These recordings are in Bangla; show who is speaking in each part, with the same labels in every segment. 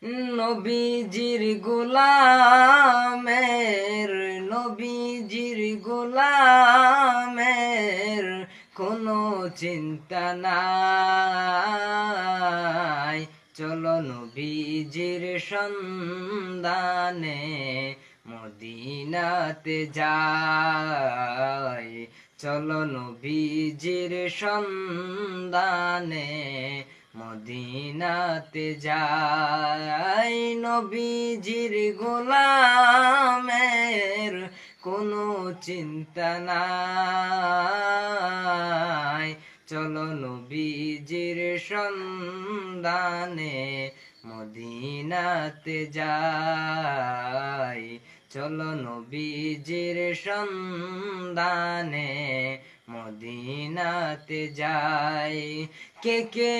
Speaker 1: নবীজির গোলামের, নবীজির গোলামের কোনো চিন্তা নাই। চলো নবীজির সন্ধানে মদিনাতে যাই। চলো নবীজির সন্ধানে মদিনাতে যাই। নবীজির গোলামের কোনো চিন্তা নাই। চলো নবীজির সন্ধানে মদিনাতে যাই। চলো নবীজির সন্ধানে মদিনাতে যাই। কে কে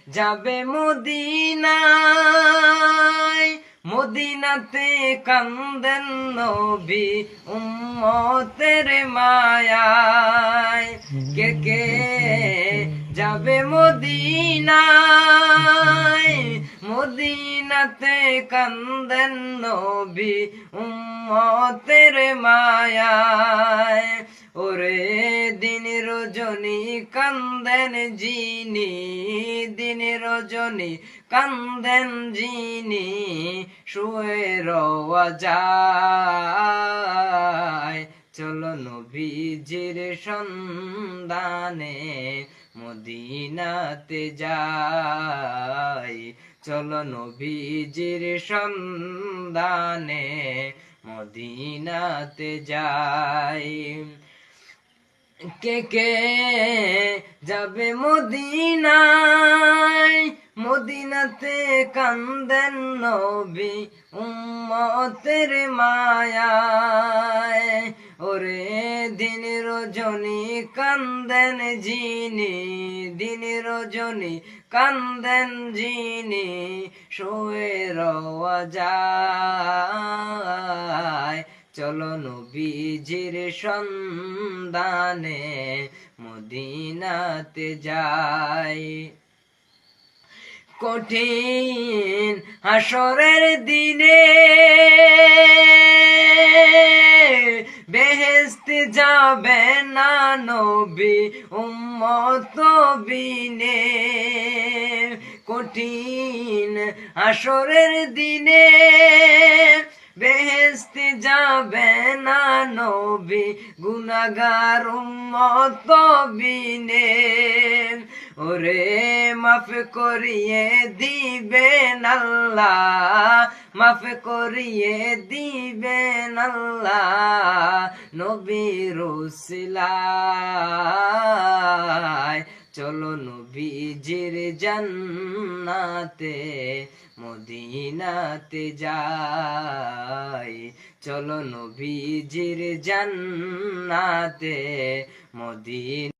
Speaker 1: যাবে মদিনায়, মদিনাতে কান্দেন নবী উম্মতের মায়ায়। কে কে যাবে মদিনায়, মদিনাতে কান্দেন নবী উম্মতের মায়ায়। ওরে দিন রজনী কান্দেন যিনি, দিন রজনী কান্দেন যিনি শুয়ে রওয়া যায়। চলো নবীজির সন্ধানে মদিনাতে যাই। চলো নবীজির সন্ধানে মদিনাতে যাই। কে কে যাবে মদিনায়, মদিনাতে কান্দেন নবী উম্মতের মায়ায়। ওরে দিন রজনী কান্দেন যিনি, দিন রজনী কান্দেন যিনি শুয়ে রওয়া যায়। চলো নবীজির সন্ধানে মদিনাতে যাই। কঠিন হাসরের দিনে বেহেশতে যাবে না নবী উম্মত বিনে। কঠিন হাসরের দিনে বেহেশতে যাবে না নবী গুনাহগার উম্মত বিনে। ওরে মাফ করিয়ে দিবেন আল্লাহ, মাফ করিয়ে দিবেন আল্লাহ নবীর উসিলায়। চলো নবীজির জান্নাতে মদিনাতে যাই। চলো নবীজির জান্নাতে মদিনা